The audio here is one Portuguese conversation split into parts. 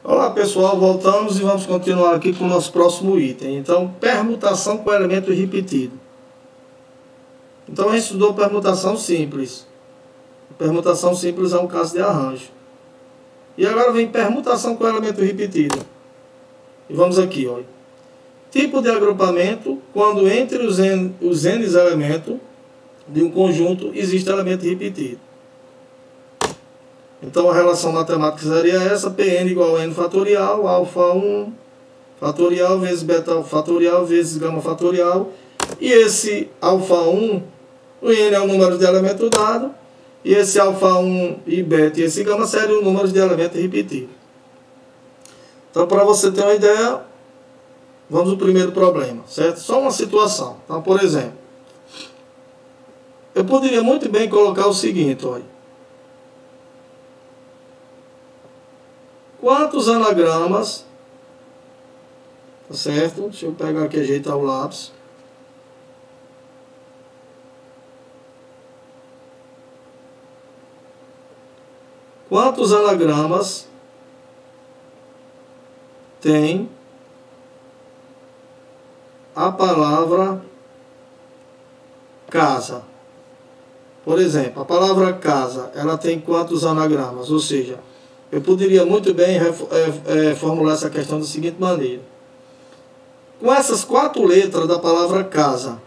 Olá pessoal, voltamos e vamos continuar aqui com o nosso próximo item. Então, permutação com elemento repetido. Então a gente estudou permutação simples. Permutação simples é um caso de arranjo. E agora vem permutação com elemento repetido. E vamos aqui, olha. Tipo de agrupamento quando entre os n elementos de um conjunto existe elemento repetido. Então a relação matemática seria essa: Pn igual a n fatorial, alfa 1 fatorial vezes beta fatorial vezes gama fatorial. E esse alfa 1, o n é o número de elemento dado, e esse alfa 1 e beta e esse gama seriam o número de elemento repetido. Então, para você ter uma ideia, vamos ao primeiro problema, certo? Só uma situação. Então, por exemplo, eu poderia muito bem colocar o seguinte, olha. Quantos anagramas, tá certo? Deixa eu pegar aqui e ajeitar o lápis. Quantos anagramas tem a palavra casa? Por exemplo, a palavra casa, ela tem quantos anagramas? Ou seja, eu poderia muito bem formular essa questão da seguinte maneira. Com essas 4 letras da palavra casa,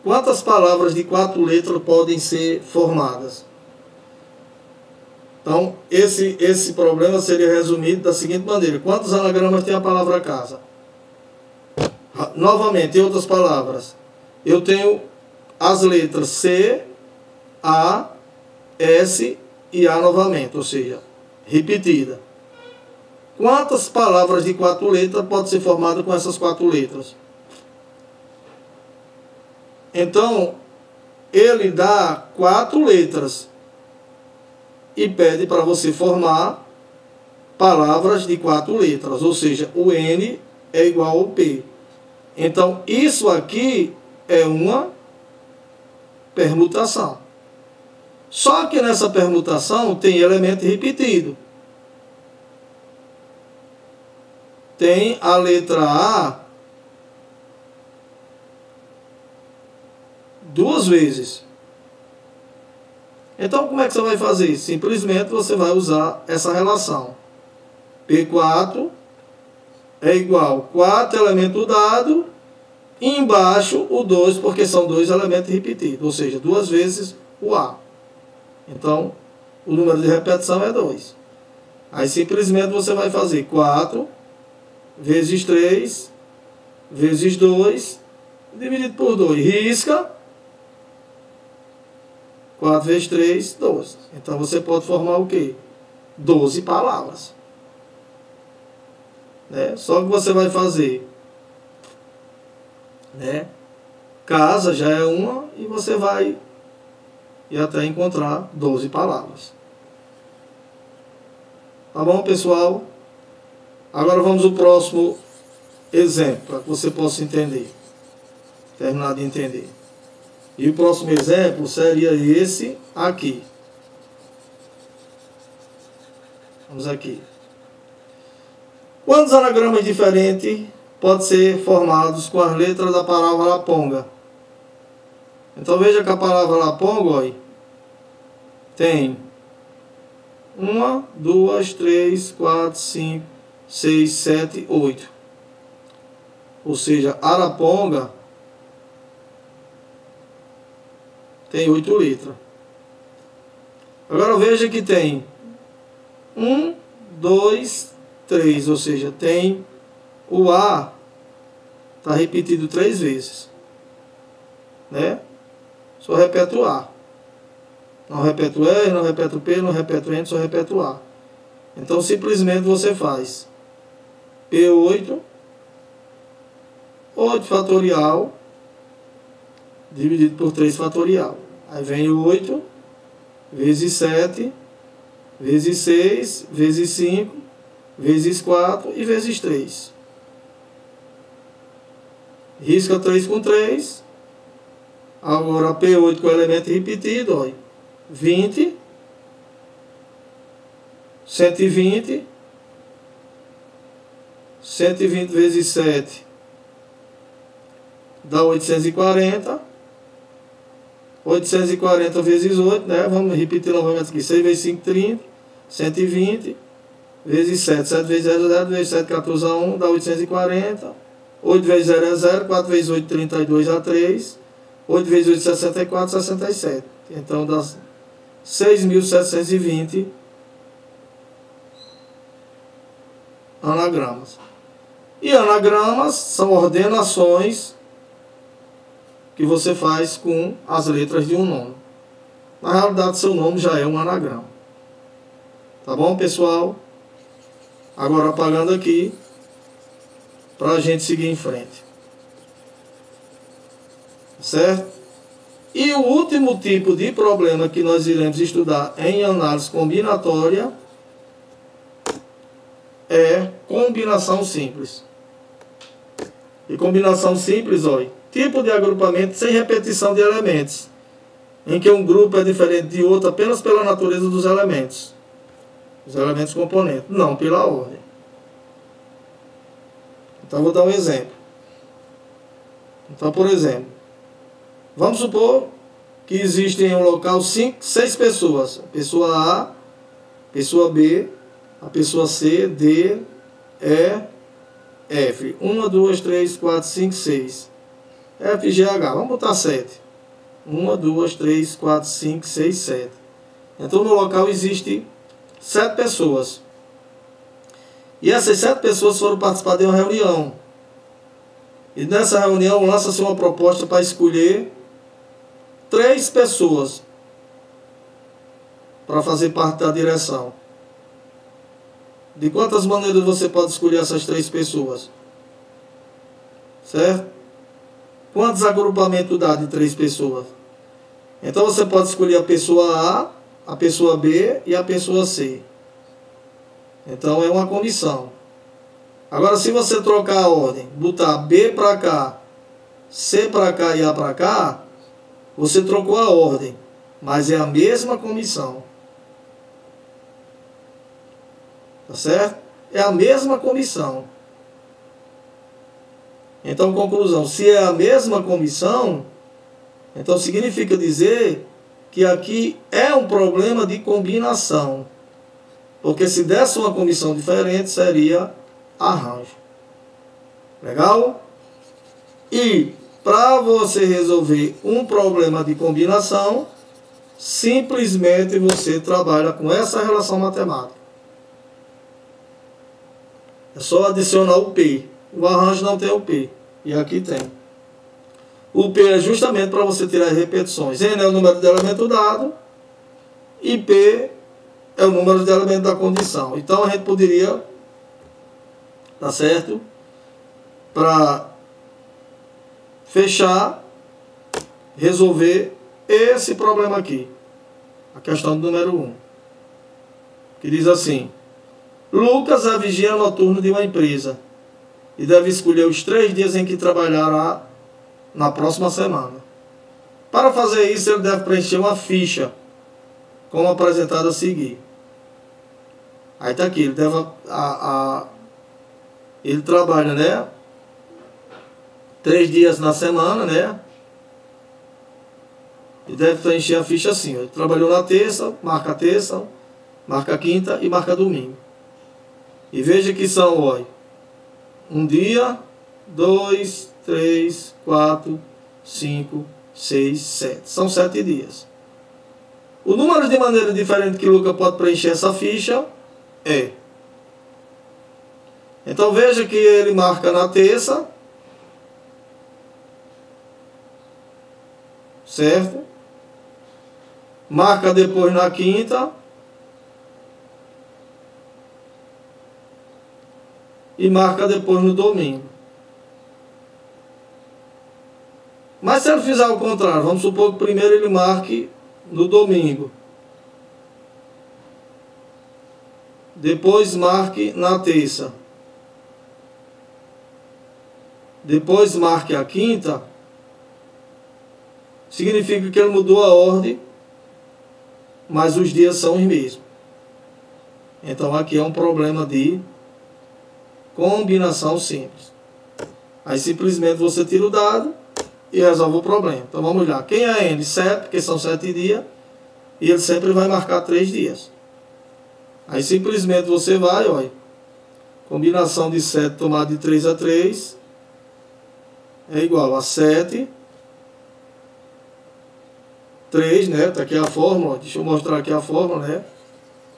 quantas palavras de 4 letras podem ser formadas? Então, esse problema seria resumido da seguinte maneira. Quantos anagramas tem a palavra casa? Novamente, em outras palavras, eu tenho as letras C, A, S e A novamente, ou seja, repetida. Quantas palavras de 4 letras podem ser formadas com essas 4 letras? Então, ele dá 4 letras e pede para você formar palavras de 4 letras, ou seja, o N é igual ao P. Então, isso aqui é uma permutação. Só que nessa permutação tem elemento repetido. Tem a letra A 2 vezes. Então, como é que você vai fazer? Simplesmente você vai usar essa relação. P4 é igual a 4 elementos dados, e embaixo o 2, porque são 2 elementos repetidos, ou seja, 2 vezes o A. Então, o número de repetição é 2. Aí, simplesmente você vai fazer 4 vezes 3 vezes 2, dividido por 2. Risca. 4 vezes 3, 12. Então, você pode formar o quê? 12 palavras. Né? Só que você vai fazer, né? Casa já é uma, e você vai ir até encontrar 12 palavras. Tá bom, pessoal? Agora vamos ao próximo exemplo, para que você possa entender. Terminar de entender. E o próximo exemplo seria esse aqui. Vamos aqui. Quantos anagramas diferentes podem ser formados com as letras da palavra laponga? Então veja que a palavra laponga, olha, tem 1, 2, 3, 4, 5, 6, 7, 8. Ou seja, araponga tem 8 letras. Agora veja que tem 1, 2, 3, ou seja, tem o A, está repetido 3 vezes. Né? Só repete o A. Não repete o R, não repete o P, não repete o N, só repete o A. Então, simplesmente você faz P8, 8 fatorial, dividido por 3 fatorial. Aí vem 8, vezes 7, vezes 6, vezes 5, vezes 4 e vezes 3. Risca 3 com 3. Agora P8 com o elemento repetido, olha. 20, 120, 120 vezes 7 dá 840. 840 vezes 8, né? Vamos repetir novamente aqui. 6 vezes 5, 30. 120 vezes 7. 7 vezes 0 é 0. Vezes 7, 14 a 1, dá 840. 8 vezes 0 é 0. 4 vezes 8, 32 a 3. 8 vezes 8, 64, 67. Então dá 6.720 anagramas. E anagramas são ordenações que você faz com as letras de um nome. Na realidade, seu nome já é um anagrama. Tá bom, pessoal? Agora apagando aqui, para a gente seguir em frente. Certo? E o último tipo de problema que nós iremos estudar em análise combinatória é combinação simples. E combinação simples, olha, tipo de agrupamento sem repetição de elementos, em que um grupo é diferente de outro apenas pela natureza dos elementos. Os elementos componentes, não pela ordem. Então, vou dar um exemplo. Então, por exemplo, vamos supor que existem em um local 6 pessoas. A pessoa A, a pessoa B, a pessoa C, D, E, F. 1, 2, 3, 4, 5, 6. F, G, H. Vamos botar 7. 1, 2, 3, 4, 5, 6, 7. Então, no local existe 7 pessoas. E essas 7 pessoas foram participar de uma reunião. E nessa reunião lança-se uma proposta para escolher 3 pessoas para fazer parte da direção. De quantas maneiras você pode escolher essas 3 pessoas? Certo? Quantos agrupamentos dá de 3 pessoas? Então você pode escolher a pessoa A, a pessoa B e a pessoa C. Então é uma comissão. Agora, se você trocar a ordem, botar B para cá, C para cá e A para cá, você trocou a ordem, mas é a mesma comissão. Tá certo? É a mesma comissão. Então, conclusão, se é a mesma comissão, então significa dizer que aqui é um problema de combinação. Porque se desse uma comissão diferente, seria arranjo. Legal? E para você resolver um problema de combinação, simplesmente você trabalha com essa relação matemática. É só adicionar o P. O arranjo não tem o P. E aqui tem. O P é justamente para você tirar as repetições. N é o número de elemento dado. E P é o número de elementos da condição. Então a gente poderia, tá certo? Para fechar, resolver esse problema aqui. A questão do número 1. Que diz assim: Lucas é vigia noturno de uma empresa e deve escolher os 3 dias em que trabalhará na próxima semana. Para fazer isso, ele deve preencher uma ficha, como apresentado a seguir. Aí está aqui, ele deve ele trabalha, né, 3 dias na semana, né? E deve preencher a ficha assim. Ele trabalhou na terça, marca a quinta e marca domingo. E veja que são, olha, um dia, 2, 3, 4, 5, 6, 7. São 7 dias. O número de maneira diferente que Lucas pode preencher essa ficha é. Então veja que ele marca na terça. Certo? Marca depois na quinta. E marca depois no domingo. Mas se ele fizer o contrário, vamos supor que primeiro ele marque no domingo. Depois marque na terça. Depois marque a quinta. Significa que ele mudou a ordem, mas os dias são os mesmos. Então aqui é um problema de Combinação simples. Aí simplesmente você tira o dado e resolve o problema. Então vamos lá. Quem é N? 7, porque são 7 dias. E ele sempre vai marcar 3 dias. Aí simplesmente você vai, olha. Combinação de 7 tomado de 3 a 3 é igual a 7. 3, né? Tá aqui a fórmula. Deixa eu mostrar aqui a fórmula, né?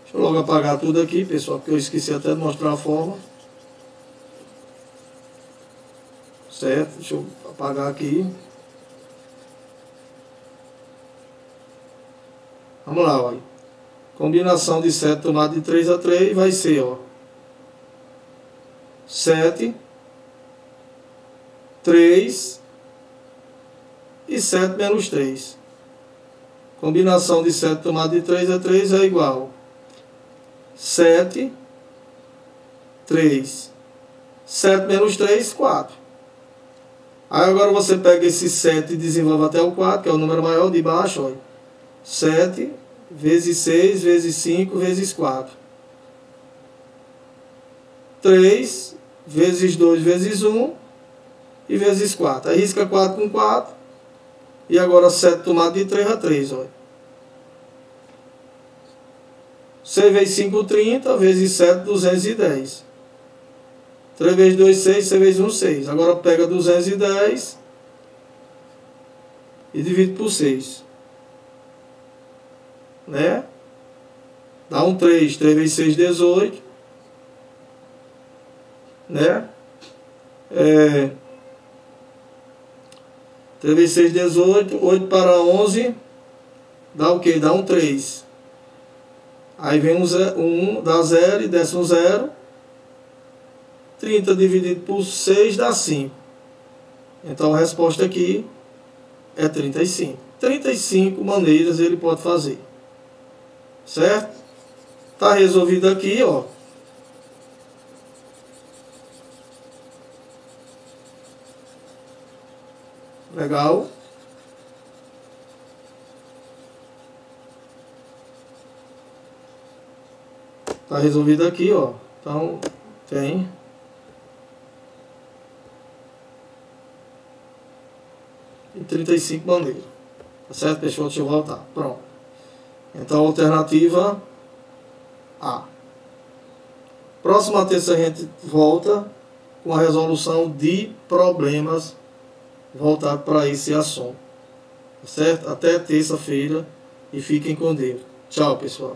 Deixa eu logo apagar tudo aqui, pessoal, porque eu esqueci até de mostrar a fórmula. Certo? Deixa eu apagar aqui. Vamos lá, olha. Combinação de 7 tomado de 3 a 3 vai ser, ó. 7, 3 e 7 menos 3. Combinação de 7 tomado de 3 a 3 é igual 7, 3. 7 menos 3, 4. Aí agora você pega esse 7 e desenvolve até o 4, que é o número maior de baixo, olha. 7 vezes 6 vezes 5 vezes 4. 3 vezes 2 vezes 1 e vezes 4. Aí risca 4 com 4. E agora 7 tomado de 3 a 3, olha. 6 vezes 5, 30, vezes 7, 210. 3 vezes 2, 6, 6 vezes 1, 6. Agora pega 210 e divide por 6. Né? Dá um 3. 3 vezes 6, 18. Né? 3 vezes 6, 18. 8 para 11. Dá o quê? Dá um 3. Aí vem um, dá 0 e desce um 0. 30 dividido por 6 dá 5. Então a resposta aqui é 35. 35 maneiras ele pode fazer. Certo? Está resolvido aqui, ó. Legal. Está resolvido aqui, ó. Então, tem. E 35 maneiras. Tá certo, pessoal? Deixa eu voltar. Pronto. Então, alternativa A. Próxima terça a gente volta com a resolução de problemas voltados para esse assunto. Tá certo? Até terça-feira e fiquem com Deus. Tchau, pessoal.